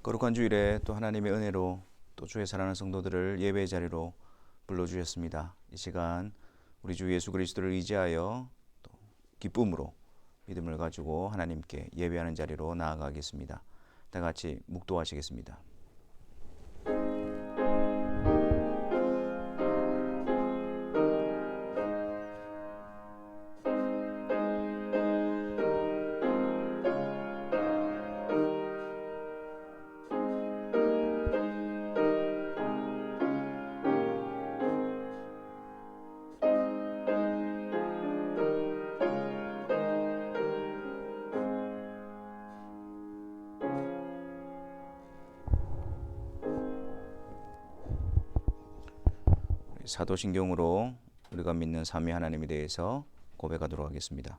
거룩한 주일에 또 하나님의 은혜로 또 주의 사랑하는 성도들을 예배의 자리로 불러주셨습니다. 이 시간 우리 주 예수 그리스도를 의지하여 또 기쁨으로 믿음을 가지고 하나님께 예배하는 자리로 나아가겠습니다. 다 같이 묵도하시겠습니다. 사도신경으로 우리가 믿는 삼위 하나님에 대해서 고백하도록 하겠습니다.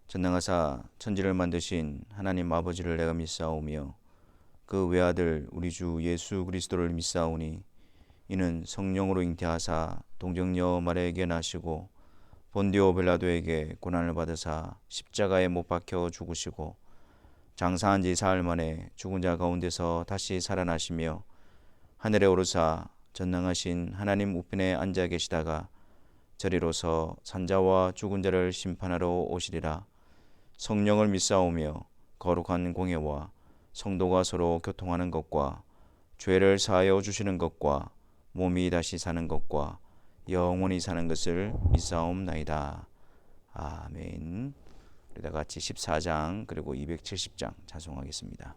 전능하사 천지를 만드신 하나님 아버지를 내가 믿사오며 그 외아들 우리 주 예수 그리스도를 믿사오니 이는 성령으로 잉태하사 동정녀 마리아에게 나시고 본디오 빌라도에게 고난을 받으사 십자가에 못 박혀 죽으시고 장사한 지 사흘 만에 죽은 자 가운데서 다시 살아나시며 하늘에 오르사 전능하신 하나님 우편에 앉아 계시다가 저리로서 산자와 죽은 자를 심판하러 오시리라. 성령을 믿사오며 거룩한 공예와 성도가 서로 교통하는 것과 죄를 사하여 주시는 것과 몸이 다시 사는 것과 영원히 사는 것을 믿사옵나이다. 아멘. 우리 다 같이 14장 그리고 270장 찬송하겠습니다.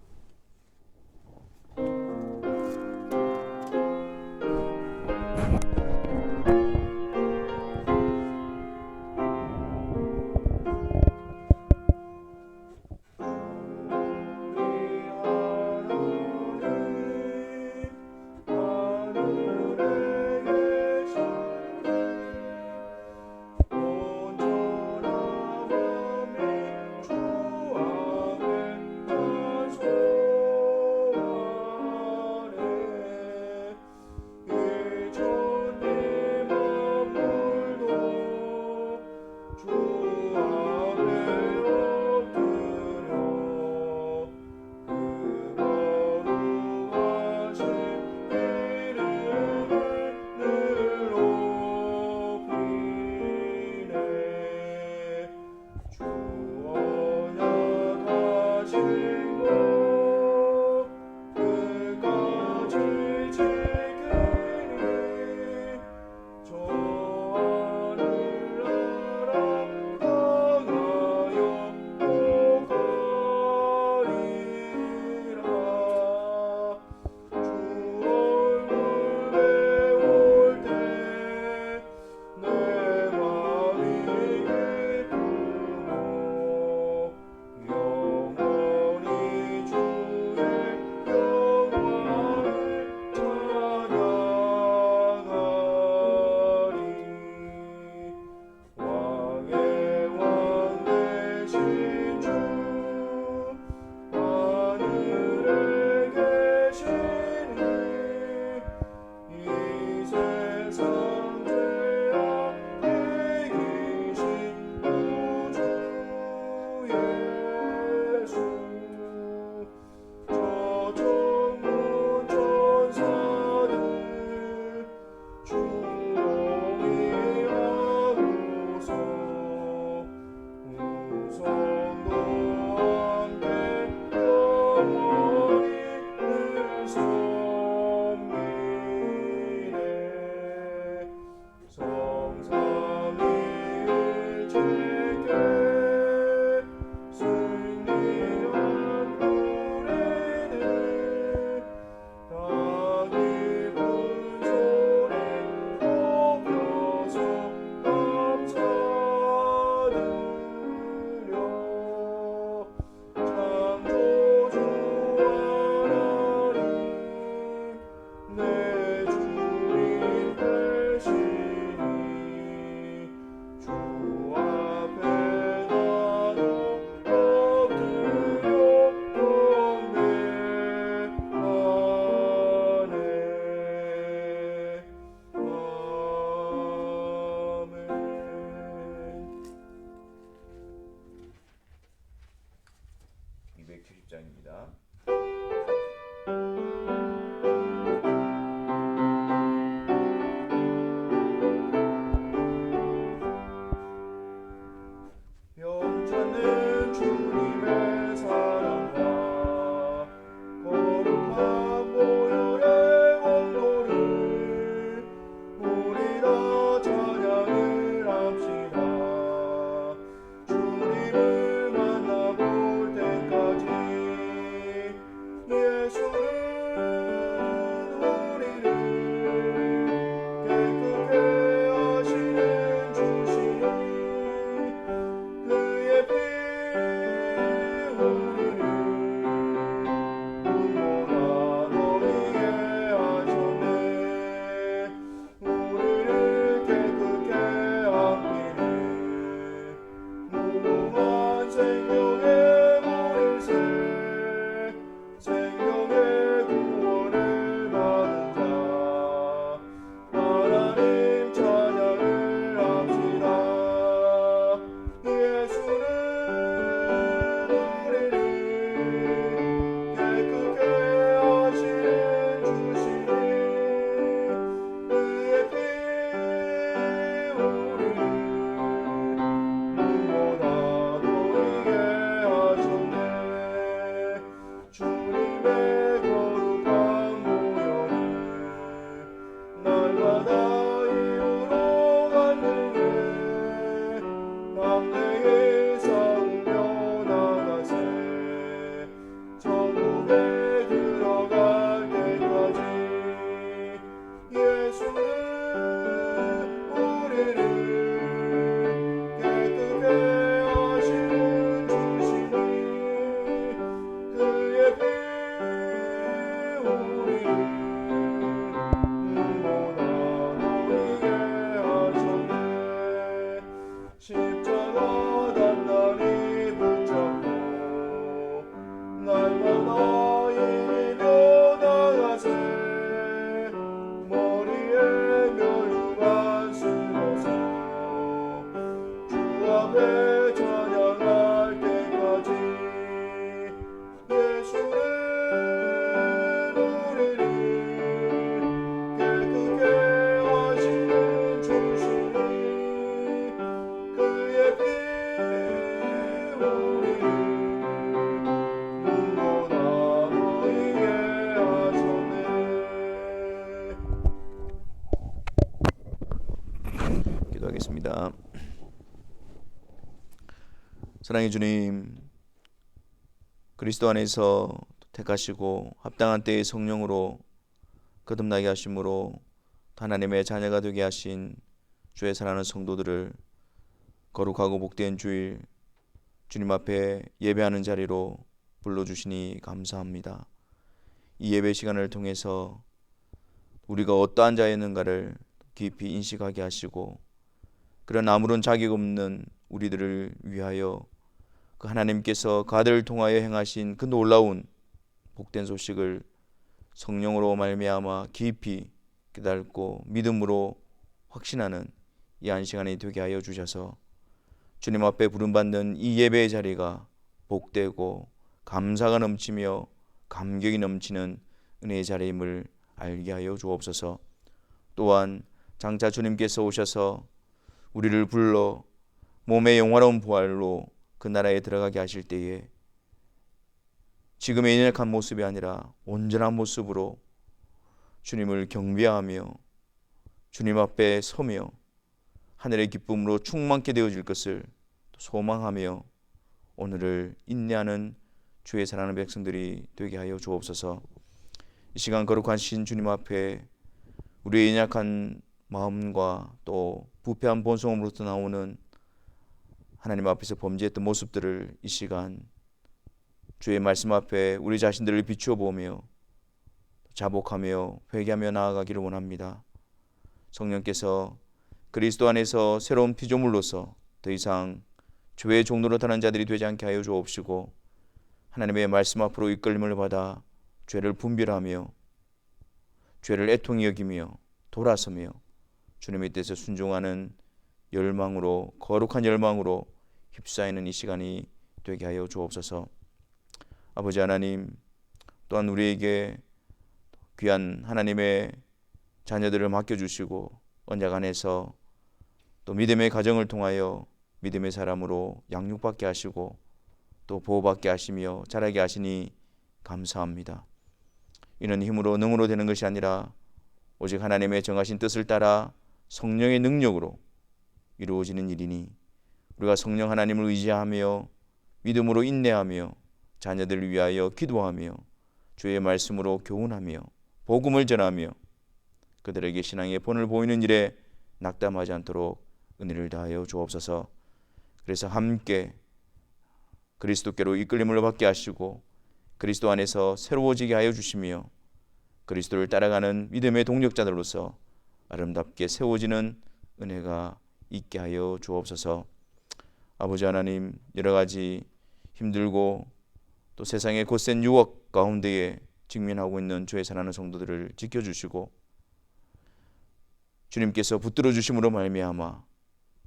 기도하겠습니다. 사랑의 주님, 그리스도 안에서 택하시고 합당한 때에 성령으로 거듭나게 하심으로 하나님의 자녀가 되게 하신 주의 사랑하는 성도들을 거룩하고 복된 주일 주님 앞에 예배하는 자리로 불러주시니 감사합니다. 이 예배 시간을 통해서 우리가 어떠한 자였는가를 깊이 인식하게 하시고 그런 아무런 자격 없는 우리들을 위하여 그 하나님께서 그 아들을 통하여 행하신 그 놀라운 복된 소식을 성령으로 말미암아 깊이 깨닫고 믿음으로 확신하는 이 한 시간이 되게 하여 주셔서 주님 앞에 부름받는 이 예배의 자리가 복되고 감사가 넘치며 감격이 넘치는 은혜의 자리임을 알게 하여 주옵소서. 또한 장차 주님께서 오셔서 우리를 불러 몸의 영화로운 부활로 그 나라에 들어가게 하실 때에 지금의 연약한 모습이 아니라 온전한 모습으로 주님을 경배하며 주님 앞에 서며 하늘의 기쁨으로 충만케 되어질 것을 소망하며 오늘을 인내하는 주의 사랑하는 백성들이 되게 하여 주옵소서. 이 시간 거룩하신 주님 앞에 우리의 연약한 마음과 또 부패한 본성으로부터 나오는 하나님 앞에서 범죄했던 모습들을 이 시간 주의 말씀 앞에 우리 자신들을 비추어 보며 자복하며 회개하며 나아가기를 원합니다. 성령께서 그리스도 안에서 새로운 피조물로서 더 이상 죄의 종로로 타는 자들이 되지 않게 하여 주옵시고 하나님의 말씀 앞으로 이끌림을 받아 죄를 분별하며 죄를 애통히 여기며 돌아서며 주님의 뜻에 순종하는 열망으로 거룩한 열망으로 휩싸이는 이 시간이 되게 하여 주옵소서. 아버지 하나님, 또한 우리에게 귀한 하나님의 자녀들을 맡겨주시고 언약 안에서 또 믿음의 가정을 통하여 믿음의 사람으로 양육받게 하시고 또 보호받게 하시며 자라게 하시니 감사합니다. 이는 힘으로 능으로 되는 것이 아니라 오직 하나님의 정하신 뜻을 따라 성령의 능력으로 이루어지는 일이니 우리가 성령 하나님을 의지하며 믿음으로 인내하며 자녀들을 위하여 기도하며 주의 말씀으로 교훈하며 복음을 전하며 그들에게 신앙의 본을 보이는 일에 낙담하지 않도록 은혜를 다하여 주옵소서. 그래서 함께 그리스도께로 이끌림을 받게 하시고 그리스도 안에서 새로워지게 하여 주시며 그리스도를 따라가는 믿음의 동력자들로서 아름답게 세워지는 은혜가 있게 하여 주옵소서. 아버지 하나님, 여러 가지 힘들고 또 세상의 곧센 유혹 가운데에 직면하고 있는 주의 사랑하는 성도들을 지켜주시고 주님께서 붙들어 주심으로 말미암아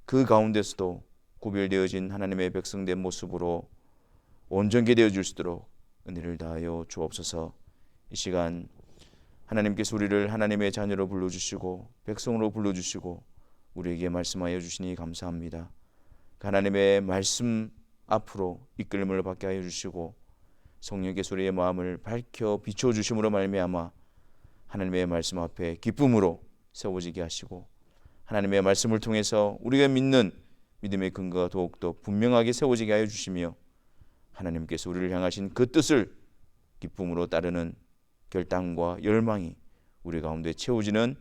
그 가운데서도 구별되어진 하나님의 백성된 모습으로 온전케 되어질 수 있도록 은혜를 다하여 주옵소서. 이 시간 하나님께서 우리를 하나님의 자녀로 불러주시고 백성으로 불러주시고 우리에게 말씀하여 주시니 감사합니다. 하나님의 말씀 앞으로 이끌림을 받게 하여 주시고 성령께서 우리의 마음을 밝혀 비춰주심으로 말미암아 하나님의 말씀 앞에 기쁨으로 세워지게 하시고 하나님의 말씀을 통해서 우리가 믿는 믿음의 근거가 더욱더 분명하게 세워지게 하여 주시며 하나님께서 우리를 향하신 그 뜻을 기쁨으로 따르는 결단과 열망이 우리 가운데 채워지는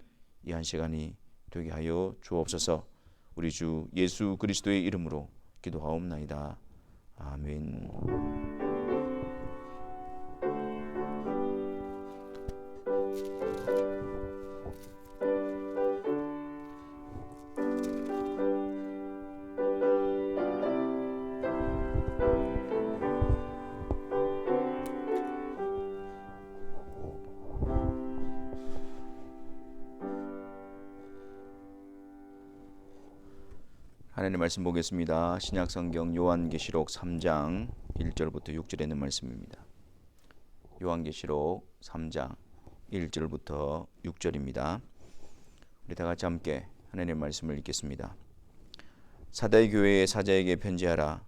이 한 시간이 되게 하여 주옵소서. 우리 주 예수 그리스도의 이름으로 기도하옵나이다. 아멘. 하나님의 말씀 보겠습니다. 신약성경 요한계시록 3장 1절부터 6절에 있는 말씀입니다. 요한계시록 3장 1절부터 6절입니다. 우리 다 같이 함께 하나님의 말씀을 읽겠습니다. 사대 교회의 사자에게 편지하라.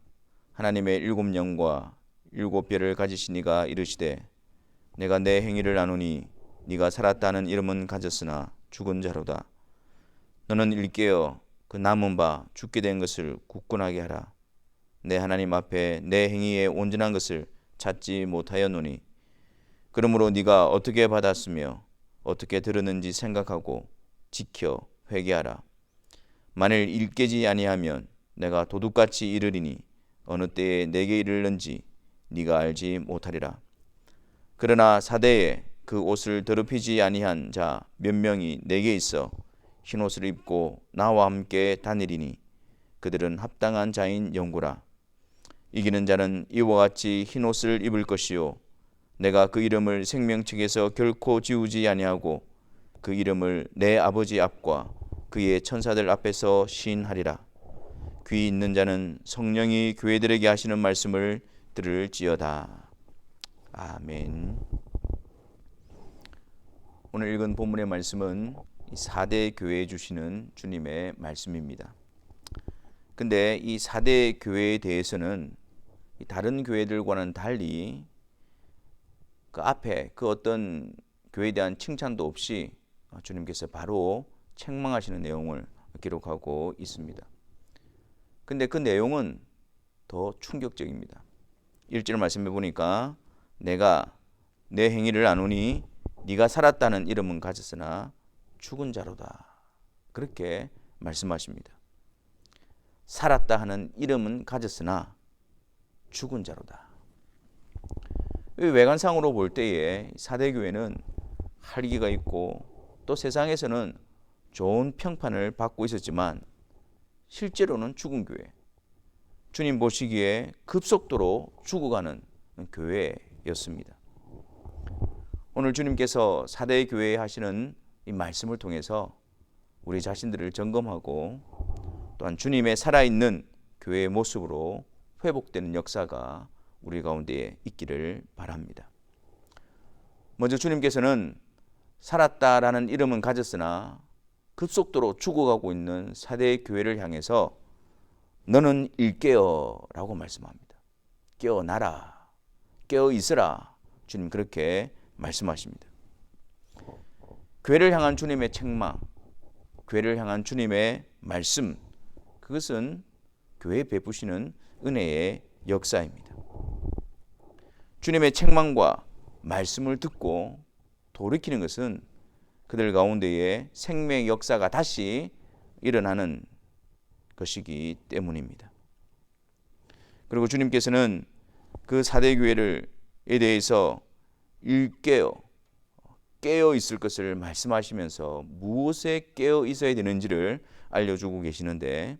하나님의 일곱 영과 일곱 뼈를 가지신 이가 이르시되 내가 내 행위를 아노니 네가 살았다는 이름은 가졌으나 죽은 자로다. 너는 일깨어 그 남은 바 죽게 된 것을 굳건하게 하라. 내 하나님 앞에 내 행위의 온전한 것을 찾지 못하였노니 그러므로 네가 어떻게 받았으며 어떻게 들었는지 생각하고 지켜 회개하라. 만일 일깨지 아니하면 내가 도둑같이 이르리니 어느 때에 내게 이르는지 네가 알지 못하리라. 그러나 사대에 그 옷을 더럽히지 아니한 자 몇 명이 내게 있어 흰옷을 입고 나와 함께 다니리니 그들은 합당한 자인 영구라. 이기는 자는 이와 같이 흰옷을 입을 것이요 내가 그 이름을 생명책에서 결코 지우지 아니하고 그 이름을 내 아버지 앞과 그의 천사들 앞에서 시인하리라. 귀 있는 자는 성령이 교회들에게 하시는 말씀을 들을지어다. 아멘. 오늘 읽은 본문의 말씀은 4대 교회에 주시는 주님의 말씀입니다. 근데 이 4대 교회에 대해서는 다른 교회들과는 달리 그 앞에 그 어떤 교회에 대한 칭찬도 없이 주님께서 바로 책망하시는 내용을 기록하고 있습니다. 근데 그 내용은 더 충격적입니다. 1절 말씀해 보니까 내가 내 행위를 아노니 네가 살았다는 이름은 가졌으나 죽은 자로다. 그렇게 말씀하십니다. 살았다 하는 이름은 가졌으나 죽은 자로다. 외관상으로 볼 때에 사대교회는 활기가 있고 또 세상에서는 좋은 평판을 받고 있었지만 실제로는 죽은 교회, 주님 보시기에 급속도로 죽어가는 교회였습니다. 오늘 주님께서 사대 교회에 하시는 이 말씀을 통해서 우리 자신들을 점검하고 또한 주님의 살아있는 교회의 모습으로 회복되는 역사가 우리 가운데에 있기를 바랍니다. 먼저 주님께서는 살았다라는 이름은 가졌으나 급속도로 죽어가고 있는 사대 교회를 향해서 너는 일깨어 라고 말씀합니다. 깨어나라, 깨어 있으라. 주님 그렇게 말씀하십니다. 교회를 향한 주님의 책망, 교회를 향한 주님의 말씀, 그것은 교회에 베푸시는 은혜의 역사입니다. 주님의 책망과 말씀을 듣고 돌이키는 것은 그들 가운데에 생명의 역사가 다시 일어나는 것이기 때문입니다. 그리고 주님께서는 그 사대 교회에 대해서 깨어 있을 것을 말씀하시면서 무엇에 깨어 있어야 되는지를 알려주고 계시는데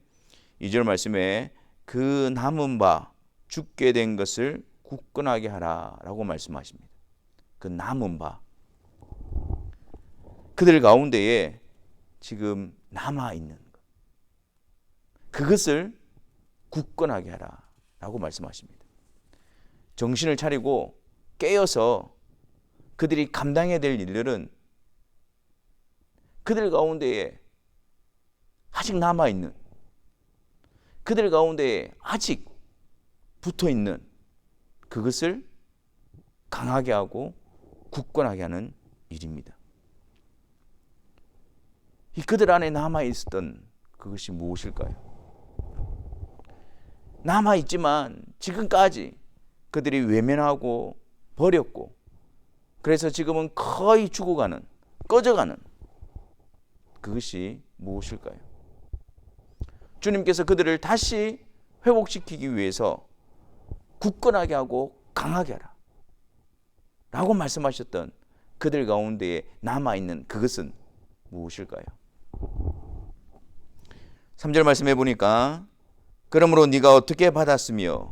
2절 말씀에 그 남은 바 죽게 된 것을 굳건하게 하라라고 말씀하십니다. 그 남은 바, 그들 가운데에 지금 남아있는 것, 그것을 굳건하게 하라라고 말씀하십니다. 정신을 차리고 깨어서 그들이 감당해야 될 일들은 그들 가운데에 아직 남아있는, 그들 가운데에 아직 붙어있는 그것을 강하게 하고 굳건하게 하는 일입니다. 이 그들 안에 남아있었던 그것이 무엇일까요? 남아있지만 지금까지 그들이 외면하고 버렸고 그래서 지금은 거의 죽어가는, 꺼져가는 그것이 무엇일까요? 주님께서 그들을 다시 회복시키기 위해서 굳건하게 하고 강하게 하라 라고 말씀하셨던 그들 가운데에 남아있는 그것은 무엇일까요? 3절 말씀해 보니까 그러므로 네가 어떻게 받았으며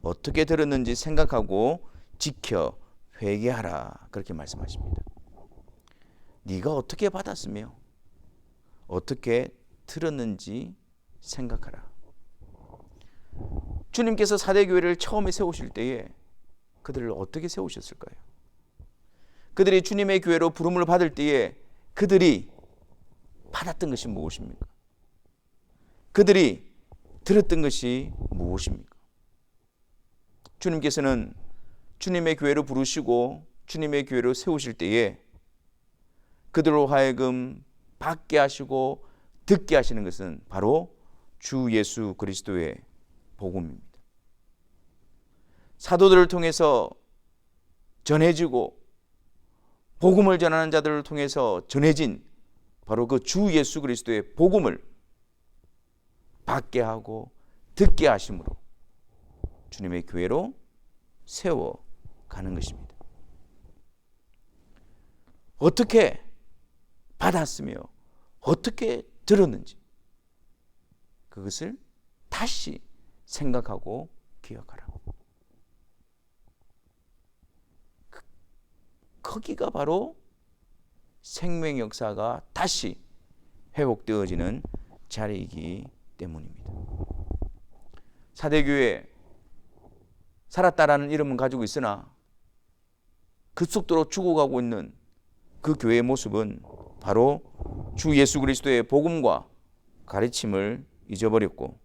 어떻게 들었는지 생각하고 지켜 회개하라 그렇게 말씀하십니다. 네가 어떻게 받았으며 어떻게 들었는지 생각하라. 주님께서 사대교회를 처음에 세우실 때에 그들을 어떻게 세우셨을까요? 그들이 주님의 교회로 부름을 받을 때에 그들이 받았던 것이 무엇입니까? 그들이 들었던 것이 무엇입니까? 주님께서는 주님의 교회로 부르시고 주님의 교회로 세우실 때에 그들로 하여금 받게 하시고 듣게 하시는 것은 바로 주 예수 그리스도의 복음입니다. 사도들을 통해서 전해지고 복음을 전하는 자들을 통해서 전해진 바로 그 주 예수 그리스도의 복음을 받게 하고 듣게 하심으로 주님의 교회로 세워가는 것입니다. 어떻게 받았으며 어떻게 들었는지 그것을 다시 생각하고 기억하라. 거기가 바로 생명 역사가 다시 회복되어지는 자리이기 때문입니다. 사대교회 살았다라는 이름은 가지고 있으나 급속도로 죽어가고 있는 그 교회의 모습은 바로 주 예수 그리스도의 복음과 가르침을 잊어버렸고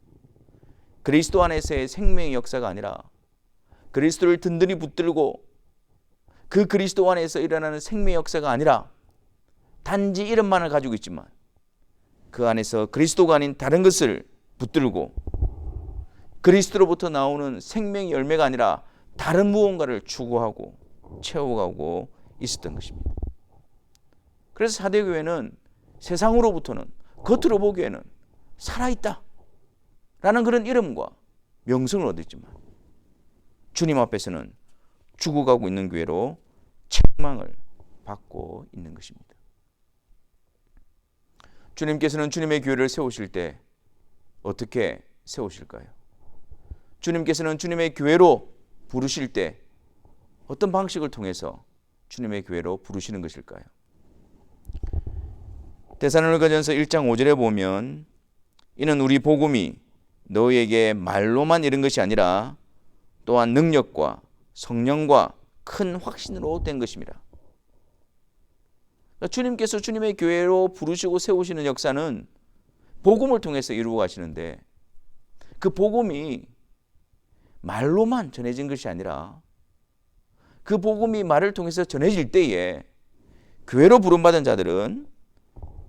그리스도 안에서의 생명의 역사가 아니라 그리스도를 든든히 붙들고 그 그리스도 안에서 일어나는 생명의 역사가 아니라 단지 이름만을 가지고 있지만 그 안에서 그리스도가 아닌 다른 것을 붙들고 그리스도로부터 나오는 생명의 열매가 아니라 다른 무언가를 추구하고 채워가고 있었던 것입니다. 그래서 사대교회는 세상으로부터는 겉으로 보기에는 살아있다 라는 그런 이름과 명성을 얻었지만 주님 앞에서는 죽어가고 있는 교회로 책망을 받고 있는 것입니다. 주님께서는 주님의 교회를 세우실 때 어떻게 세우실까요? 주님께서는 주님의 교회로 부르실 때 어떤 방식을 통해서 주님의 교회로 부르시는 것일까요? 데살로니가전서 1장 5절에 보면 이는 우리 복음이 너희에게 말로만 이른 것이 아니라 또한 능력과 성령과 큰 확신으로 된 것입니다. 주님께서 주님의 교회로 부르시고 세우시는 역사는 복음을 통해서 이루어 가시는데 그 복음이 말로만 전해진 것이 아니라 그 복음이 말을 통해서 전해질 때에 교회로 부름받은 자들은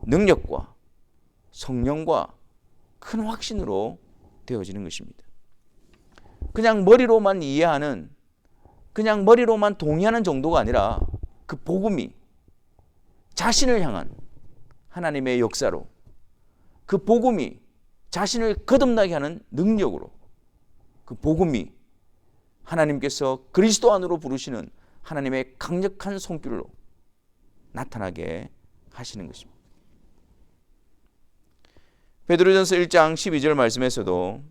능력과 성령과 큰 확신으로 되어지는 것입니다. 그냥 머리로만 이해하는 그냥 머리로만 동의하는 정도가 아니라 그 복음이 자신을 향한 하나님의 역사로 그 복음이 자신을 거듭나게 하는 능력으로 그 복음이 하나님께서 그리스도 안으로 부르시는 하나님의 강력한 손길로 나타나게 하시는 것입니다. 베드로전서 1장 12절 말씀에서도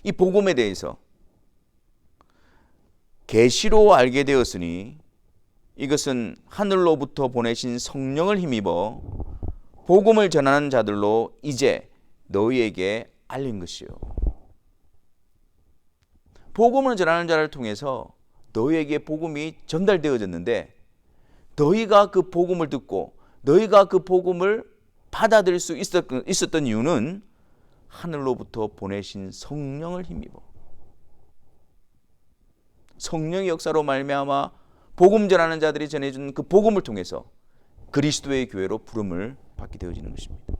이 복음에 대해서 계시로 알게 되었으니 이것은 하늘로부터 보내신 성령을 힘입어 복음을 전하는 자들로 이제 너희에게 알린 것이요. 복음을 전하는 자를 통해서 너희에게 복음이 전달되어졌는데 너희가 그 복음을 듣고 너희가 그 복음을 받아들일 수 있었던 이유는 하늘로부터 보내신 성령을 힘입어 성령의 역사로 말미암아 복음 전하는 자들이 전해준 그 복음을 통해서 그리스도의 교회로 부름을 받게 되어지는 것입니다.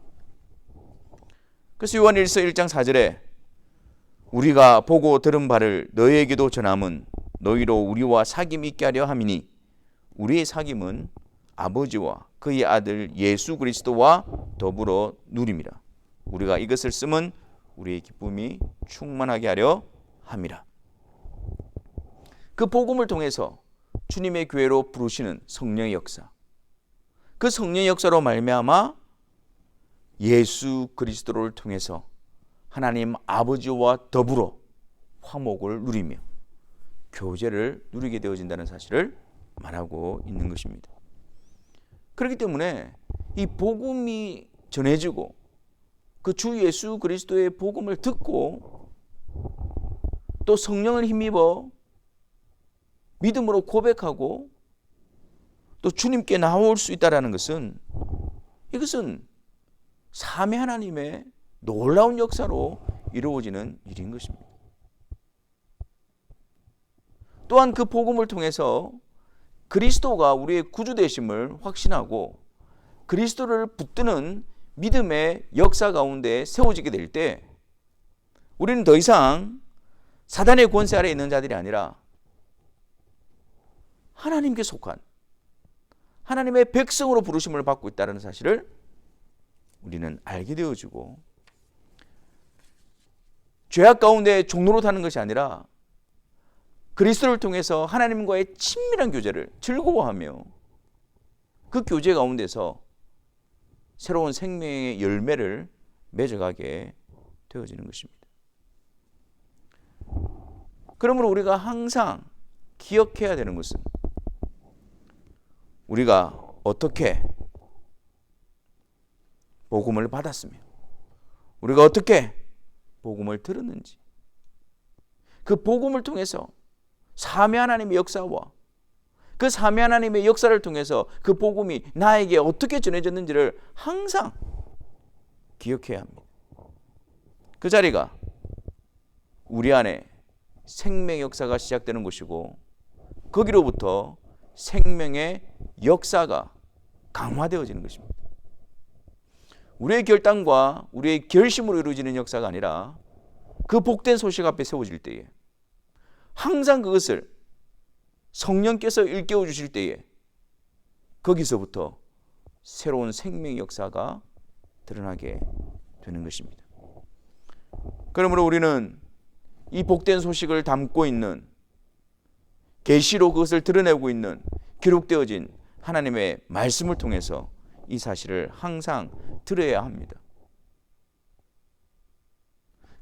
그래서 요한일서 1장 4절에 우리가 보고 들은 바를 너희에게도 전함은 너희로 우리와 사귐 있게 하려 함이니 우리의 사귐은 아버지와 그의 아들 예수 그리스도와 더불어 누림이라. 우리가 이것을 쓰면 우리의 기쁨이 충만하게 하려 함이라. 그 복음을 통해서 주님의 교회로 부르시는 성령의 역사, 그 성령의 역사로 말미암아 예수 그리스도를 통해서 하나님 아버지와 더불어 화목을 누리며 교제를 누리게 되어진다는 사실을 말하고 있는 것입니다. 그렇기 때문에 이 복음이 전해지고 그 주 예수 그리스도의 복음을 듣고 또 성령을 힘입어 믿음으로 고백하고 또 주님께 나올 수 있다는 것은, 이것은 삼위 하나님의 놀라운 역사로 이루어지는 일인 것입니다. 또한 그 복음을 통해서 그리스도가 우리의 구주 되심을 확신하고 그리스도를 붙드는 믿음의 역사 가운데 세워지게 될 때, 우리는 더 이상 사단의 권세 아래에 있는 자들이 아니라 하나님께 속한 하나님의 백성으로 부르심을 받고 있다는 사실을 우리는 알게 되어지고, 죄악 가운데 종로로 타는 것이 아니라 그리스도를 통해서 하나님과의 친밀한 교제를 즐거워하며 그 교제 가운데서 새로운 생명의 열매를 맺어가게 되어지는 것입니다. 그러므로 우리가 항상 기억해야 되는 것은, 우리가 어떻게 복음을 받았으며 우리가 어떻게 복음을 들었는지, 그 복음을 통해서 삼위 하나님의 역사와 그 삼위 하나님의 역사를 통해서 그 복음이 나에게 어떻게 전해졌는지를 항상 기억해야 합니다. 그 자리가 우리 안에 생명의 역사가 시작되는 곳이고, 거기로부터 생명의 역사가 강화되어지는 것입니다. 우리의 결단과 우리의 결심으로 이루어지는 역사가 아니라 그 복된 소식 앞에 세워질 때에 항상 그것을 성령께서 일깨워 주실 때에 거기서부터 새로운 생명의 역사가 드러나게 되는 것입니다. 그러므로 우리는 이 복된 소식을 담고 있는, 계시로 그것을 드러내고 있는 기록되어진 하나님의 말씀을 통해서 이 사실을 항상 들어야 합니다.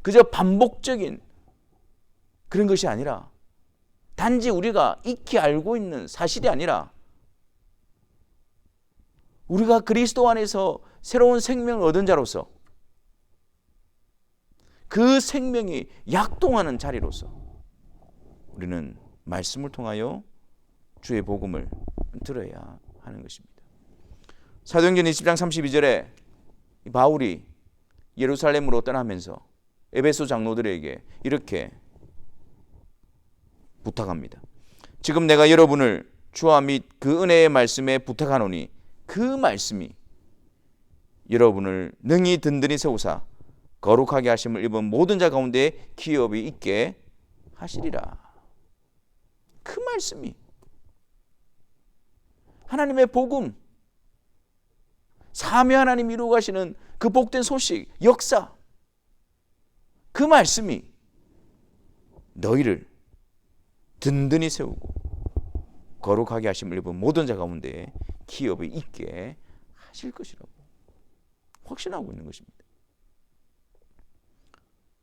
그저 반복적인 그런 것이 아니라, 단지 우리가 익히 알고 있는 사실이 아니라, 우리가 그리스도 안에서 새로운 생명을 얻은 자로서 그 생명이 약동하는 자리로서 우리는 말씀을 통하여 주의 복음을 들어야 하는 것입니다. 사도행전 20장 32절에 바울이 예루살렘으로 떠나면서 에베소 장로들에게 이렇게 부탁합니다. 지금 내가 여러분을 주와 및 그 은혜의 말씀에 부탁하노니 그 말씀이 여러분을 능히 든든히 세우사 거룩하게 하심을 입은 모든 자 가운데 기업이 있게 하시리라. 그 말씀이 하나님의 복음, 삼위 하나님 이루어 가시는 그 복된 소식, 역사, 그 말씀이 너희를 든든히 세우고 거룩하게 하심을 입은 모든 자 가운데 기업이 있게 하실 것이라고 확신하고 있는 것입니다.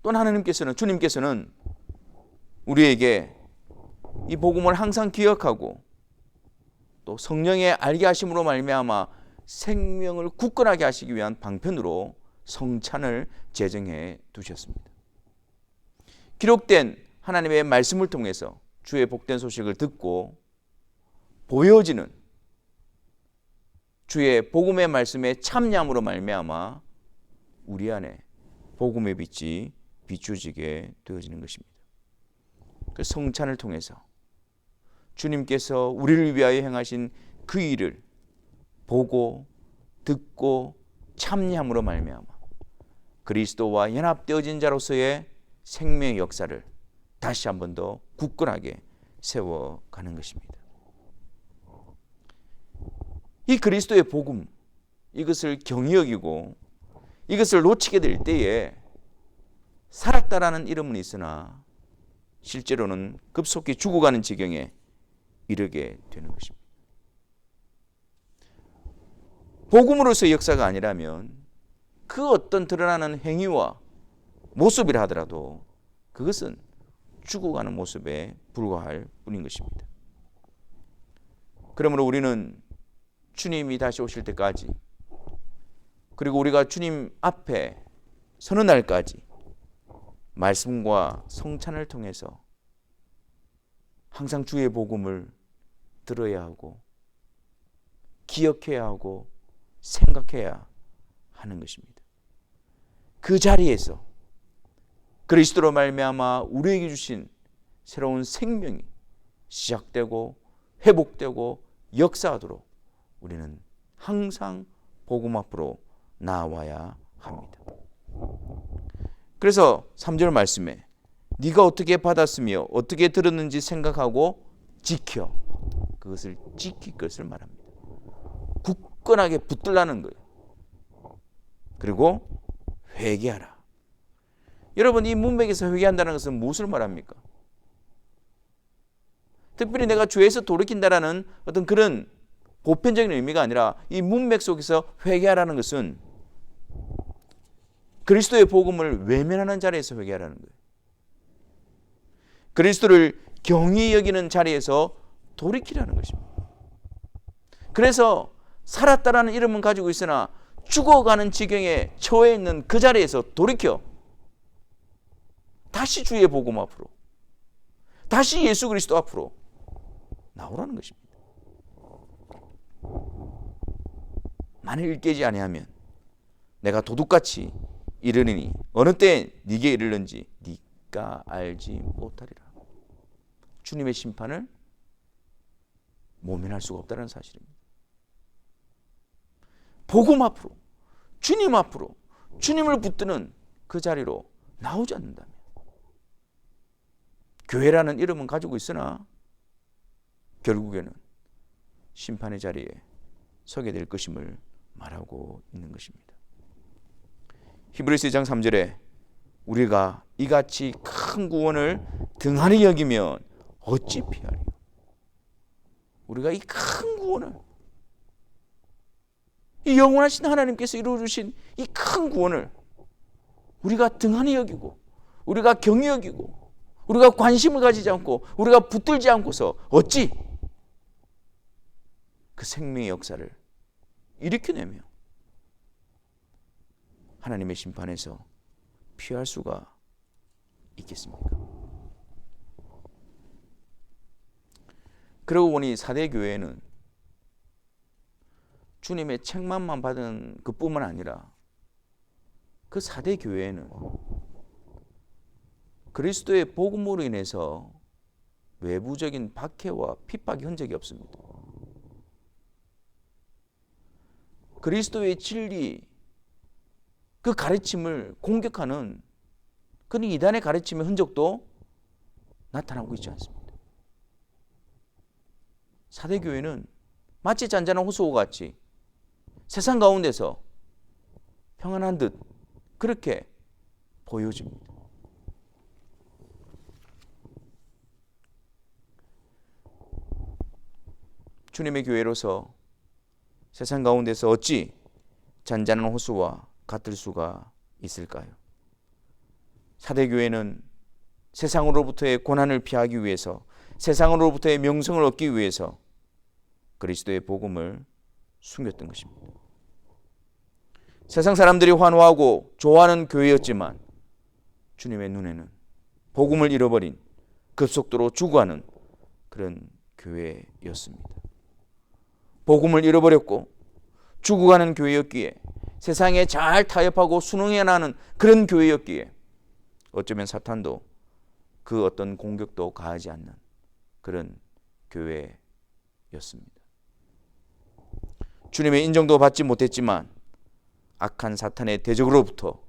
또한 하나님께서는, 주님께서는 우리에게 이 복음을 항상 기억하고 또 성령의 알게 하심으로 말미암아 생명을 굳건하게 하시기 위한 방편으로 성찬을 제정해 두셨습니다. 기록된 하나님의 말씀을 통해서 주의 복된 소식을 듣고 보여지는 주의 복음의 말씀에 참여함으로 말미암아 우리 안에 복음의 빛이 비추어지게 되어지는 것입니다. 그 성찬을 통해서 주님께서 우리를 위하여 행하신 그 일을 보고 듣고 참여함으로 말미암아 그리스도와 연합되어진 자로서의 생명의 역사를 다시 한 번 더 굳건하게 세워가는 것입니다. 이 그리스도의 복음, 이것을 경히 여기고 이것을 놓치게 될 때에 살았다라는 이름은 있으나 실제로는 급속히 죽어가는 지경에 이르게 되는 것입니다. 복음으로서의 역사가 아니라면 그 어떤 드러나는 행위와 모습이라 하더라도 그것은 죽어가는 모습에 불과할 뿐인 것입니다. 그러므로 우리는 주님이 다시 오실 때까지, 그리고 우리가 주님 앞에 서는 날까지 말씀과 성찬을 통해서 항상 주의 복음을 들어야 하고 기억해야 하고 생각해야 하는 것입니다. 그 자리에서 그리스도로 말미암아 우리에게 주신 새로운 생명이 시작되고 회복되고 역사하도록 우리는 항상 복음 앞으로 나와야 합니다. 그래서 3절 말씀에 네가 어떻게 받았으며 어떻게 들었는지 생각하고 지켜, 그것을 지킬 것을 말합니다. 굳건하게 붙들라는 거예요. 그리고 회개하라. 여러분, 이 문맥에서 회개한다는 것은 무엇을 말합니까? 특별히 내가 죄에서 돌이킨다라는 어떤 그런 보편적인 의미가 아니라 이 문맥 속에서 회개하라는 것은 그리스도의 복음을 외면하는 자리에서 회개하라는 거예요. 그리스도를 경히 여기는 자리에서 돌이키라는 것입니다. 그래서 살았다라는 이름은 가지고 있으나 죽어가는 지경에 처해 있는 그 자리에서 돌이켜 다시 주의 복음 앞으로, 다시 예수 그리스도 앞으로 나오라는 것입니다. 만일 깨지 아니하면 내가 도둑같이 이르리니 어느 때에 네게 이르는지 네가 알지 못하리라. 주님의 심판을 모면할 수가 없다는 사실입니다. 복음 앞으로, 주님 앞으로, 주님을 붙드는 그 자리로 나오지 않는다면 교회라는 이름은 가지고 있으나 결국에는 심판의 자리에 서게 될 것임을 말하고 있는 것입니다. 히브리서 2장 3절에 우리가 이같이 큰 구원을 등한히 여기면 어찌 피하리요. 우리가 이 큰 구원을, 이 영원하신 하나님께서 이루어주신 이 큰 구원을 우리가 등한히 여기고 우리가 경히 여기고 우리가 관심을 가지지 않고 우리가 붙들지 않고서 어찌 그 생명의 역사를 일으켜내며 하나님의 심판에서 피할 수가 있겠습니까? 그러고 보니 사대 교회는 주님의 책망만 받은 그뿐만 아니라 그 사대 교회에는 그리스도의 복음으로 인해서 외부적인 박해와 핍박이 흔적이 없습니다. 그리스도의 진리, 그 가르침을 공격하는 그런 이단의 가르침의 흔적도 나타나고 있지 않습니다. 사대교회는 마치 잔잔한 호수와 같이 세상 가운데서 평안한 듯 그렇게 보여집니다. 주님의 교회로서 세상 가운데서 어찌 잔잔한 호수와 같을 수가 있을까요? 사대교회는 세상으로부터의 고난을 피하기 위해서, 세상으로부터의 명성을 얻기 위해서 그리스도의 복음을 숨겼던 것입니다. 세상 사람들이 환호하고 좋아하는 교회였지만 주님의 눈에는 복음을 잃어버린, 급속도로 죽어가는 그런 교회였습니다. 복음을 잃어버렸고 죽어가는 교회였기에, 세상에 잘 타협하고 순응해 나가는 그런 교회였기에 어쩌면 사탄도 그 어떤 공격도 가하지 않는 그런 교회였습니다. 주님의 인정도 받지 못했지만 악한 사탄의 대적으로부터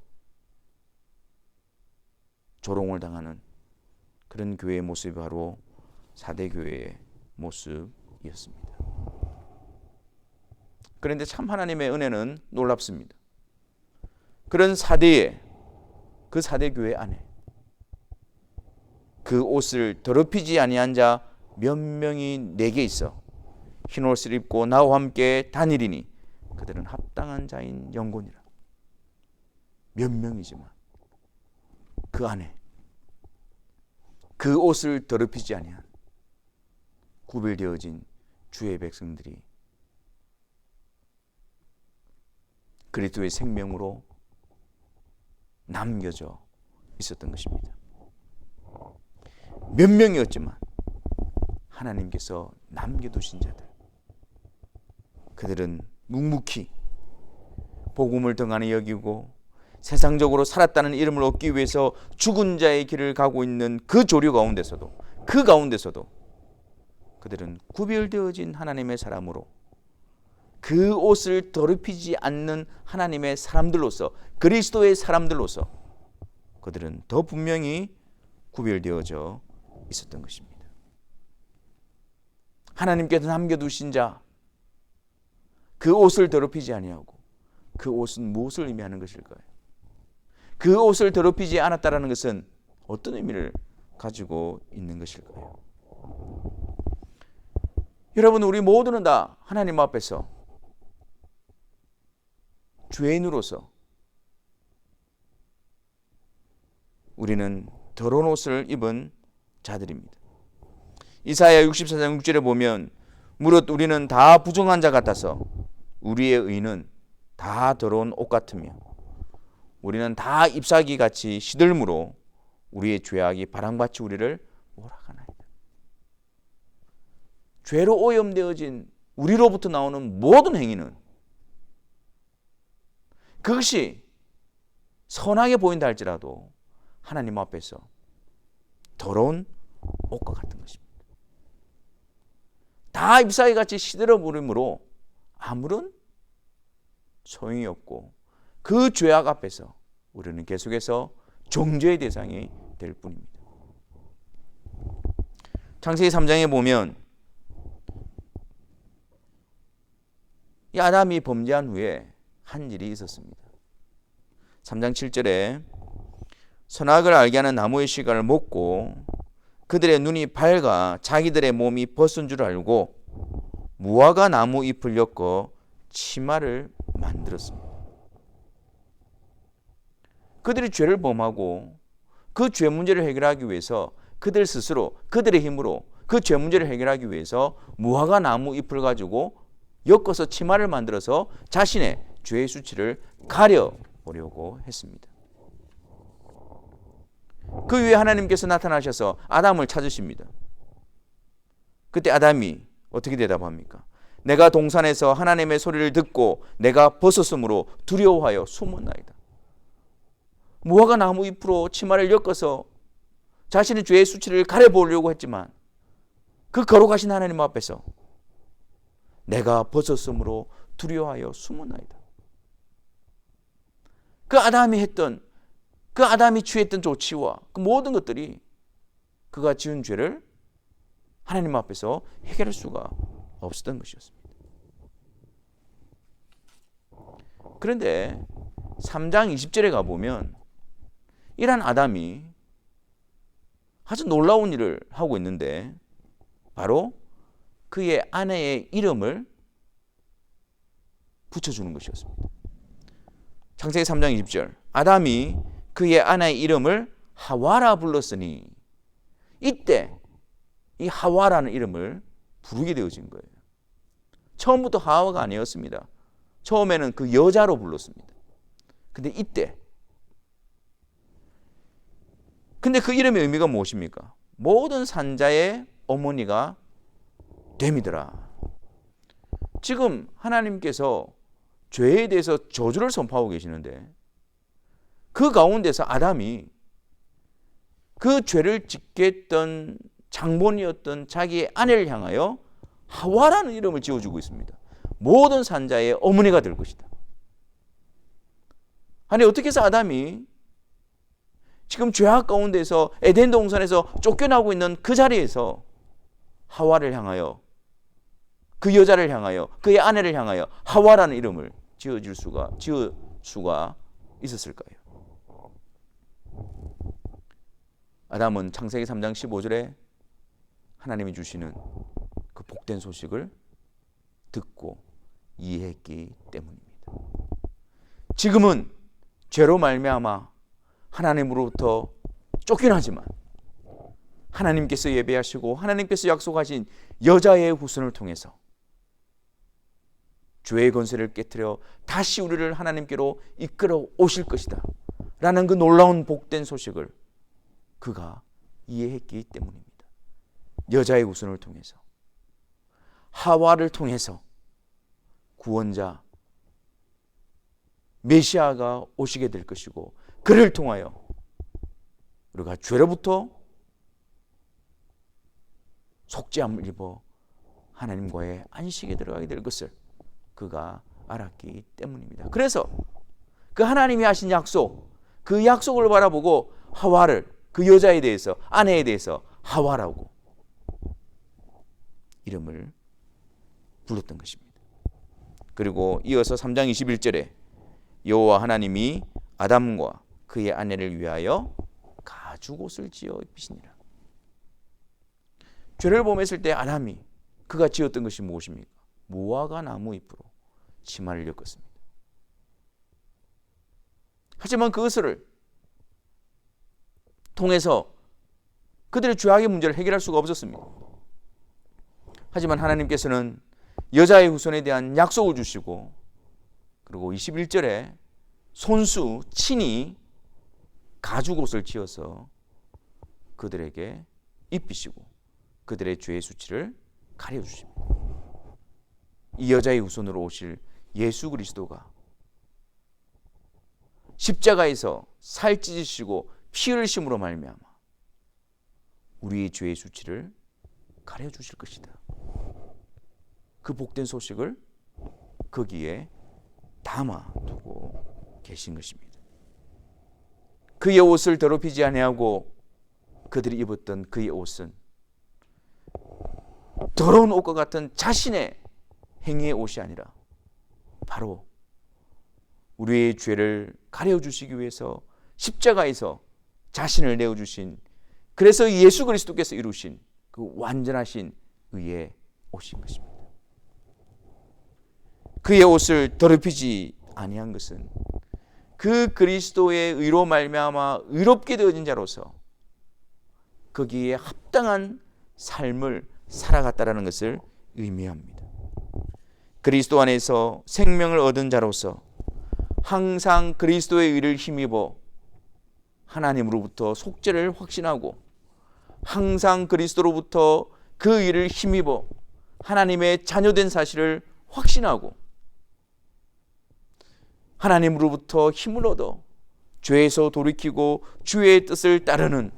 조롱을 당하는 그런 교회의 모습이 바로 사대교회의 모습이었습니다. 그런데 참 하나님의 은혜는 놀랍습니다. 그런 사대의, 그 사대교회 안에 그 옷을 더럽히지 아니한 자 몇 명이 내게 있어 흰 옷을 입고 나와 함께 다니리니 그들은 합당한 자인 영혼이라. 몇 명이지만 그 안에 그 옷을 더럽히지 아니한 구별되어진 주의 백성들이 그리스도의 생명으로 남겨져 있었던 것입니다. 몇 명이었지만 하나님께서 남겨두신 자들, 그들은 묵묵히 복음을 등한히 여기고 세상적으로 살았다는 이름을 얻기 위해서 죽은 자의 길을 가고 있는 그 조류 가운데서도, 그 가운데서도 그들은 구별되어진 하나님의 사람으로, 그 옷을 더럽히지 않는 하나님의 사람들로서, 그리스도의 사람들로서 그들은 더 분명히 구별되어져 있었던 것입니다. 하나님께서 남겨두신 자, 그 옷을 더럽히지 아니하고, 그 옷은 무엇을 의미하는 것일까요? 그 옷을 더럽히지 않았다라는 것은 어떤 의미를 가지고 있는 것일까요? 여러분, 우리 모두는 다 하나님 앞에서 죄인으로서 우리는 더러운 옷을 입은 자들입니다. 이사야 64장 6절에 보면 무릇 우리는 다 부정한 자 같아서 우리의 의는 다 더러운 옷 같으며 우리는 다 잎사귀 같이 시들므로 우리의 죄악이 바람같이 우리를 몰아가나이다. 죄로 오염되어진 우리로부터 나오는 모든 행위는, 그것이 선하게 보인다 할지라도 하나님 앞에서 더러운 옷과 같은 것입니다. 다 잎사귀 같이 시들어 버림으로 아무런 소용이 없고, 그 죄악 앞에서 우리는 계속해서 정죄의 대상이 될 뿐입니다. 창세기 3장에 보면 이 아담이 범죄한 후에 한 일이 있었습니다. 3장 7절에 선악을 알게 하는 나무의 씨가를 먹고 그들의 눈이 밝아 자기들의 몸이 벗은 줄 알고 무화과 나무 잎을 엮어 치마를 만들었습니다. 그들이 죄를 범하고 그 죄 문제를 해결하기 위해서 그들 스스로, 그들의 힘으로 그 죄 문제를 해결하기 위해서 무화과 나무 잎을 가지고 엮어서 치마를 만들어서 자신의 죄의 수치를 가려보려고 했습니다. 그 위에 하나님께서 나타나셔서 아담을 찾으십니다. 그때 아담이 어떻게 대답합니까? 내가 동산에서 하나님의 소리를 듣고 내가 벗었으므로 두려워하여 숨었나이다. 무화과 나무 잎으로 치마를 엮어서 자신의 죄의 수치를 가려보려고 했지만 그 거룩하신 하나님 앞에서 내가 벗었으므로 두려워하여 숨었나이다. 그 아담이 취했던 조치와 그 모든 것들이 그가 지은 죄를 하나님 앞에서 해결할 수가 없었던 것이었습니다. 그런데 3장 20절에 가보면 이런 아담이 아주 놀라운 일을 하고 있는데 바로 그의 아내의 이름을 붙여주는 것이었습니다. 창세기 3장 20절, 아담이 그의 아내의 이름을 하와라 불렀으니, 이때 이 하와라는 이름을 부르게 되어진 거예요. 처음부터 하와가 아니었습니다. 처음에는 그 여자로 불렀습니다. 근데 근데 그 이름의 의미가 무엇입니까? 모든 산자의 어머니가 됨이더라. 지금 하나님께서 죄에 대해서 저주를 선포하고 계시는데 그 가운데서 아담이 그 죄를 짓게 했던 장본이었던 자기의 아내를 향하여 하와라는 이름을 지어주고 있습니다. 모든 산자의 어머니가 될 것이다. 아니, 어떻게 해서 아담이 지금 죄악 가운데서 에덴 동산에서 쫓겨나고 있는 그 자리에서 하와를 향하여, 그 여자를 향하여, 그의 아내를 향하여 하와라는 이름을 지을 수가 있었을까요? 아담은 창세기 3장 15절에 하나님이 주시는 그 복된 소식을 듣고 이해했기 때문입니다. 지금은 죄로 말미암아 하나님으로부터 쫓겨나지만 하나님께서 예배하시고 하나님께서 약속하신 여자의 후손을 통해서 죄의 권세를 깨뜨려 다시 우리를 하나님께로 이끌어 오실 것이다 라는 그 놀라운 복된 소식을 그가 이해했기 때문입니다. 여자의 후손을 통해서, 하와를 통해서 구원자 메시아가 오시게 될 것이고, 그를 통하여 우리가 죄로부터 속죄함을 입어 하나님과의 안식에 들어가게 될 것을 그가 알았기 때문입니다. 그래서 그 하나님이 하신 약속, 그 약속을 바라보고 하와를, 그 여자에 대해서, 아내에 대해서 하와라고 이름을 불렀던 것입니다. 그리고 이어서 3장 21절에 여호와 하나님이 아담과 그의 아내를 위하여 가죽옷을 지어 입히시니라. 죄를 범했을 때 아담이 그가 지었던 것이 무엇입니까? 무화과 나무 잎으로 치마를 엮었습니다. 하지만 그것을 통해서 그들의 죄악의 문제를 해결할 수가 없었습니다. 하지만 하나님께서는 여자의 후손에 대한 약속을 주시고, 그리고 21절에 손수 친히 가죽옷을 지어서 그들에게 입히시고 그들의 죄의 수치를 가려주십니다. 이 여자의 후손으로 오실 예수 그리스도가 십자가에서 살 찢으시고 피 흘리심으로 말미암아 우리의 죄의 수치를 가려주실 것이다. 그 복된 소식을 거기에 담아두고 계신 것입니다. 그의 옷을 더럽히지 아니하고 그들이 입었던 그의 옷은 더러운 옷과 같은 자신의 행위의 옷이 아니라 바로 우리의 죄를 가려주시기 위해서 십자가에서 자신을 내어주신, 그래서 예수 그리스도께서 이루신 그 완전하신 의의 옷인 것입니다. 그의 옷을 더럽히지 아니한 것은 그 그리스도의 의로 말미암아 의롭게 되어진 자로서 거기에 합당한 삶을 살아갔다라는 것을 의미합니다. 그리스도 안에서 생명을 얻은 자로서 항상 그리스도의 의를 힘입어 하나님으로부터 속죄를 확신하고, 항상 그리스도로부터 그 의를 힘입어 하나님의 자녀된 사실을 확신하고, 하나님으로부터 힘을 얻어 죄에서 돌이키고 주의 뜻을 따르는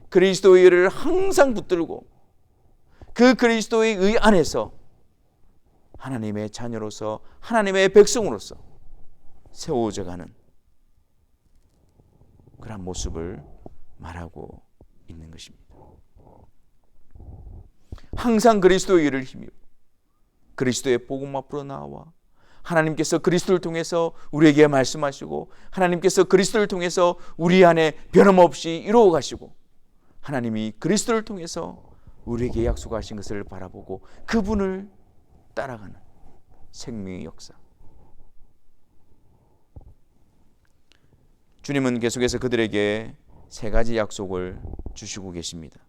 그리스도의 의를 항상 붙들고 그 그리스도의 의 안에서 하나님의 자녀로서, 하나님의 백성으로서 세워져 가는 그런 모습을 말하고 있는 것입니다. 항상 그리스도의 의를 힘입어 그리스도의 복음 앞으로 나와 하나님께서 그리스도를 통해서 우리에게 말씀하시고, 하나님께서 그리스도를 통해서 우리 안에 변함없이 이루어 가시고, 하나님이 그리스도를 통해서 우리에게 약속하신 것을 바라보고 그분을 따라가는 생명의 역사. 주님은 계속해서 그들에게 세 가지 약속을 주시고 계십니다.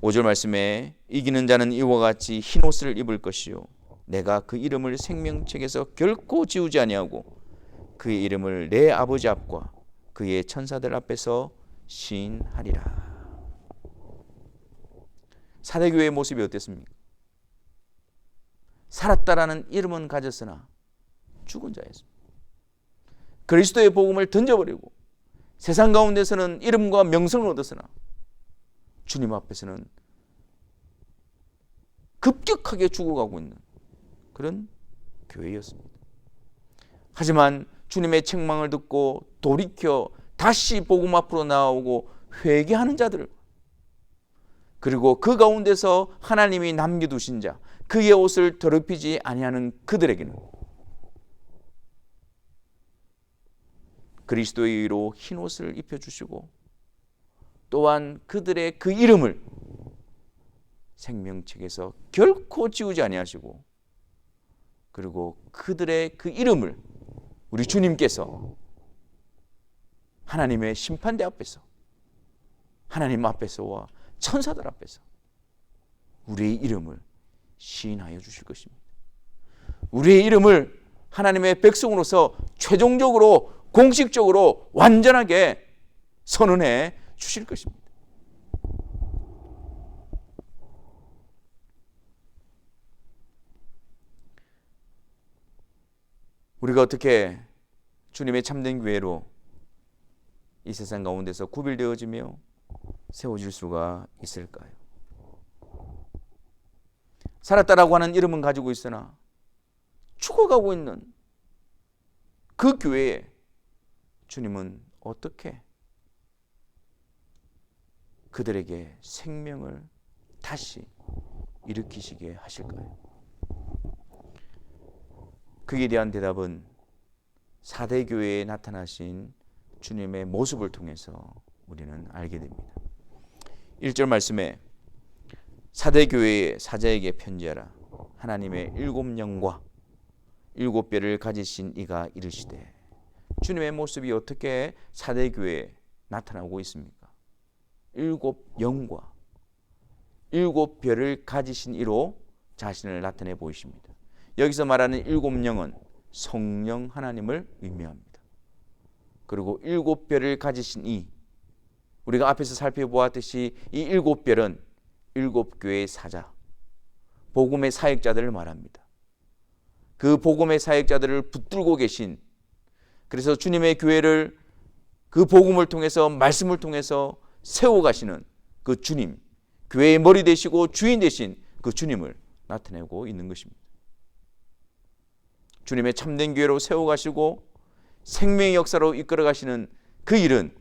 5절 말씀에 이기는 자는 이와 같이 흰 옷을 입을 것이요 내가 그 이름을 생명책에서 결코 지우지 아니하고 그의 이름을 내 아버지 앞과 그의 천사들 앞에서 시인하리라. 사대교회의 모습이 어땠습니까? 살았다라는 이름은 가졌으나 죽은 자였습니다. 그리스도의 복음을 던져버리고 세상 가운데서는 이름과 명성을 얻었으나 주님 앞에서는 급격하게 죽어가고 있는 그런 교회였습니다. 하지만 주님의 책망을 듣고 돌이켜 다시 복음 앞으로 나오고 회개하는 자들, 그리고 그 가운데서 하나님이 남겨두신 자, 그의 옷을 더럽히지 아니하는 그들에게는 그리스도의 의로 흰 옷을 입혀주시고, 또한 그들의 그 이름을 생명책에서 결코 지우지 아니하시고, 그리고 그들의 그 이름을 우리 주님께서 하나님의 심판대 앞에서, 하나님 앞에서와 천사들 앞에서 우리의 이름을 시인하여 주실 것입니다. 우리의 이름을 하나님의 백성으로서 최종적으로 공식적으로 완전하게 선언해 주실 것입니다. 우리가 어떻게 주님의 참된 교회로 이 세상 가운데서 구별되어지며 세워질 수가 있을까요? 살았다라고 하는 이름은 가지고 있으나 죽어가고 있는 그 교회에 주님은 어떻게 그들에게 생명을 다시 일으키시게 하실까요? 그에 대한 대답은 4대 교회에 나타나신 주님의 모습을 통해서 우리는 알게 됩니다. 1절 말씀에 4대 교회의 사자에게 편지하라. 하나님의 7영과 7뼈를 가지신 이가 이르시되. 주님의 모습이 어떻게 4대 교회에 나타나고 있습니까? 7영과 7뼈를 가지신 이로 자신을 나타내 보이십니다. 여기서 말하는 7영은 성령 하나님을 의미합니다. 그리고 7뼈를 가지신 이, 우리가 앞에서 살펴보았듯이 이 7뼈는 7교회의 사자, 복음의 사역자들을 말합니다. 그 복음의 사역자들을 붙들고 계신, 그래서 주님의 교회를 그 복음을 통해서, 말씀을 통해서 세워가시는 그 주님, 교회의 머리 되시고 주인 되신 그 주님을 나타내고 있는 것입니다. 주님의 참된 교회로 세워가시고 생명의 역사로 이끌어가시는 그 일은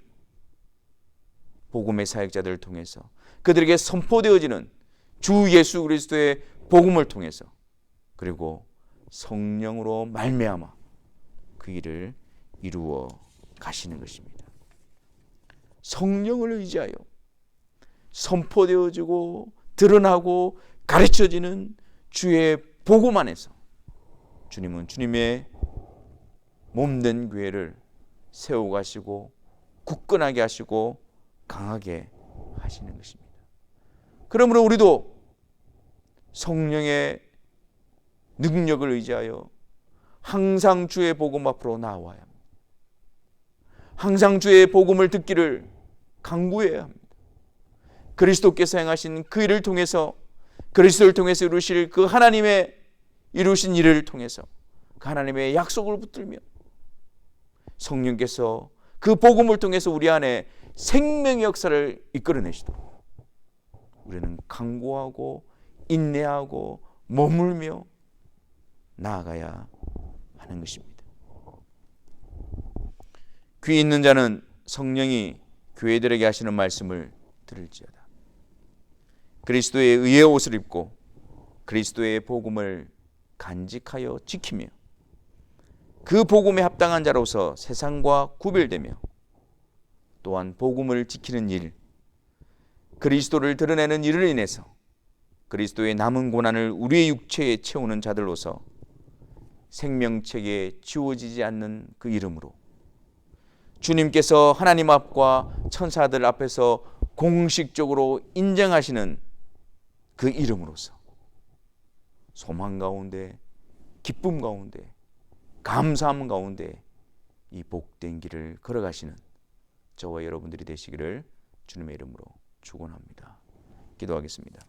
복음의 사역자들을 통해서, 그들에게 선포되어지는 주 예수 그리스도의 복음을 통해서, 그리고 성령으로 말미암아 그 일을 이루어 가시는 것입니다. 성령을 의지하여 선포되어지고 드러나고 가르쳐지는 주의 복음 안에서 주님은 주님의 몸된 교회를 세워가시고 굳건하게 하시고 강하게 하시는 것입니다. 그러므로 우리도 성령의 능력을 의지하여 항상 주의 복음 앞으로 나와야 합니다. 항상 주의 복음을 듣기를 간구해야 합니다. 그리스도께서 행하신 그 일을 통해서, 그리스도를 통해서 이루실 그 하나님의 이루신 일을 통해서 그 하나님의 약속을 붙들며 성령께서 그 복음을 통해서 우리 안에 생명의 역사를 이끌어내시도록 우리는 간구하고 인내하고 머물며 나아가야 하는 것입니다. 귀 있는 자는 성령이 교회들에게 하시는 말씀을 들을지어다. 그리스도의 의의 옷을 입고 그리스도의 복음을 간직하여 지키며 그 복음에 합당한 자로서 세상과 구별되며 또한 복음을 지키는 일, 그리스도를 드러내는 일을 인해서 그리스도의 남은 고난을 우리의 육체에 채우는 자들로서 생명책에 지워지지 않는 그 이름으로 주님께서 하나님 앞과 천사들 앞에서 공식적으로 인정하시는 그 이름으로서 소망 가운데, 기쁨 가운데, 감사함 가운데 이 복된 길을 걸어가시는 저와 여러분들이 되시기를 주님의 이름으로 축원합니다. 기도하겠습니다.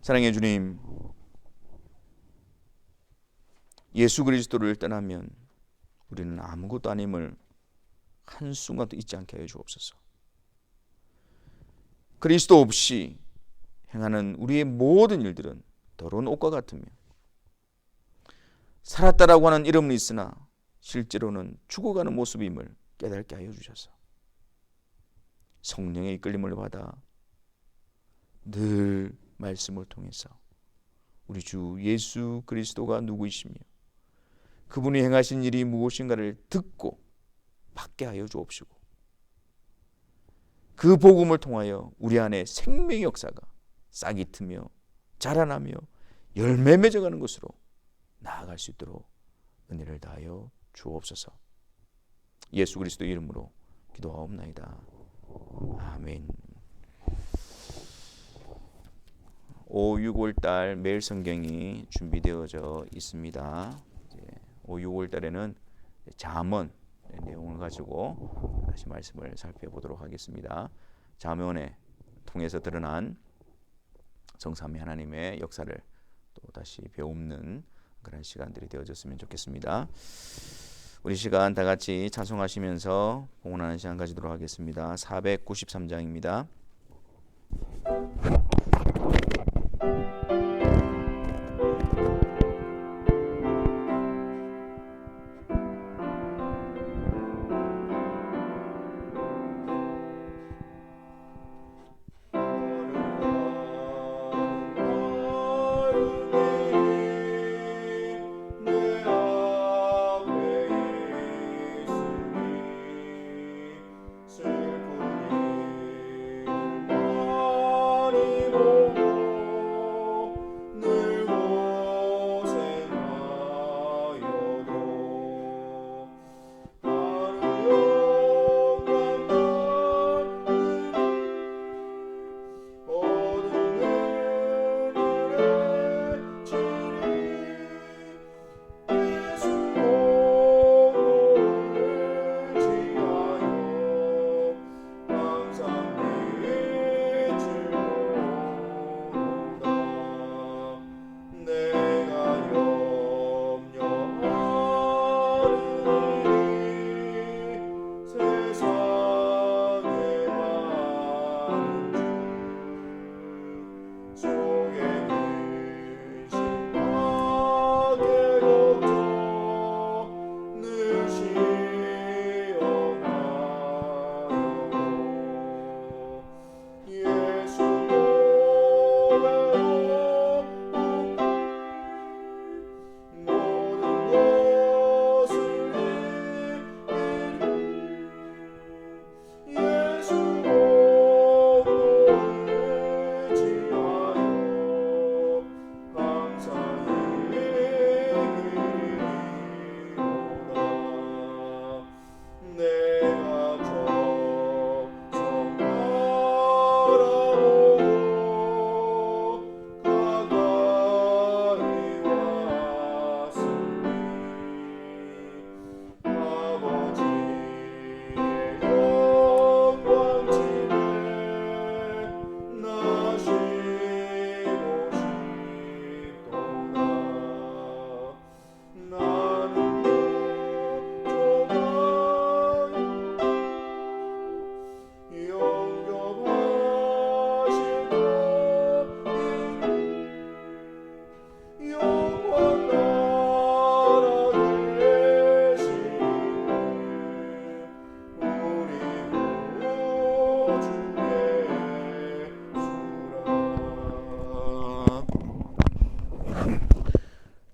사랑의 주님, 예수 그리스도를 떠나면 우리는 아무것도 아님을 한순간도 잊지 않게 하여 주옵소서. 그리스도 없이 행하는 우리의 모든 일들은 더러운 옷과 같으며 살았다라고 하는 이름은 있으나 실제로는 죽어가는 모습임을 깨닫게 하여 주셔서 성령의 이끌림을 받아 늘 말씀을 통해서 우리 주 예수 그리스도가 누구이시며 그분이 행하신 일이 무엇인가를 듣고 받게 하여 주옵시고 그 복음을 통하여 우리 안에 생명의 역사가 싹이 트며 자라나며 열매 맺어가는 것으로 나아갈 수 있도록 은혜를 다하여 주옵소서. 예수 그리스도 이름으로 기도하옵나이다. 아멘. 5, 6월 달 매일 성경이 준비되어져 있습니다. 5, 6월 달에는 잠언 내용을 가지고 다시 말씀을 살펴보도록 하겠습니다. 잠언에 통해서 드러난 성삼위 하나님의 역사를 또 다시 배우는 그런 시간들이 되어졌으면 좋겠습니다. 우리 시간 다 같이 찬송하시면서 봉헌하는 시간 가지도록 하겠습니다. 493장입니다.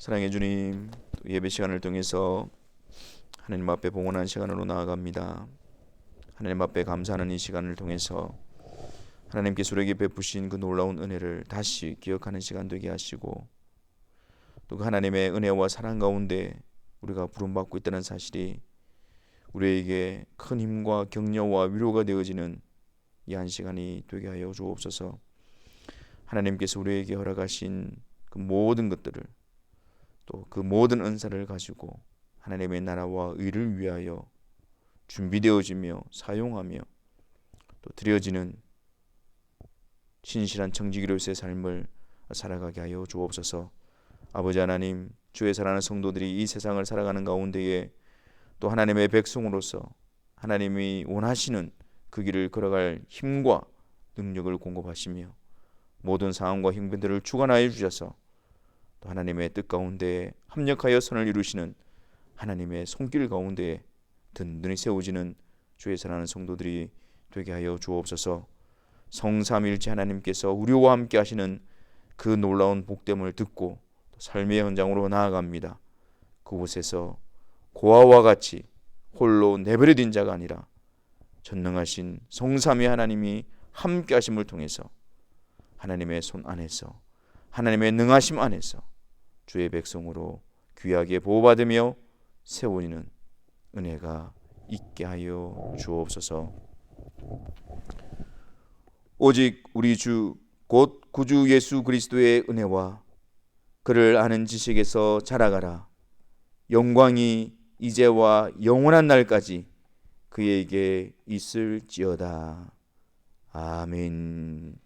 사랑해 주님, 예배 시간을 통해서 하나님 앞에 봉헌하는 시간으로 나아갑니다. 하나님 앞에 감사하는 이 시간을 통해서 하나님께서 우리에게 베푸신 그 놀라운 은혜를 다시 기억하는 시간 되게 하시고, 또 그 하나님의 은혜와 사랑 가운데 우리가 부름받고 있다는 사실이 우리에게 큰 힘과 격려와 위로가 되어지는 이 한 시간이 되게 하여 주옵소서. 하나님께서 우리에게 허락하신 그 모든 것들을, 또 그 모든 은사를 가지고 하나님의 나라와 의를 위하여 준비되어지며 사용하며 또 드려지는 신실한 청지기로서의 삶을 살아가게 하여 주옵소서. 아버지 하나님, 주의 사랑하는 성도들이 이 세상을 살아가는 가운데에 또 하나님의 백성으로서 하나님이 원하시는 그 길을 걸어갈 힘과 능력을 공급하시며 모든 상황과 형편들을 주관하여 주셔서 또 하나님의 뜻 가운데 합력하여 선을 이루시는 하나님의 손길 가운데 든든히 세워지는 주의 사랑하는 성도들이 되게 하여 주옵소서. 성삼일체 하나님께서 우리와 함께 하시는 그 놀라운 복됨을 듣고 삶의 현장으로 나아갑니다. 그곳에서 고아와 같이 홀로 내버려진 자가 아니라 전능하신 성삼위 하나님이 함께 하심을 통해서 하나님의 손 안에서, 하나님의 능하심 안에서 주의 백성으로 귀하게 보호받으며 세워지는 은혜가 있게 하여 주옵소서. 오직 우리 주 곧 구주 예수 그리스도의 은혜와 그를 아는 지식에서 자라가라. 영광이 이제와 영원한 날까지 그에게 있을지어다. 아멘.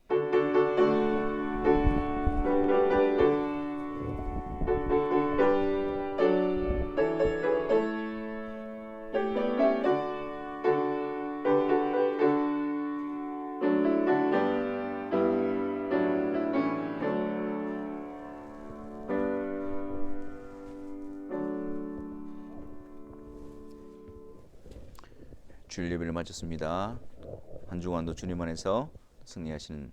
주일 예배를 마쳤습니다. 한 주간도 주님 안에서 승리하시는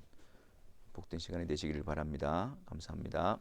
복된 시간이 되시기를 바랍니다. 감사합니다.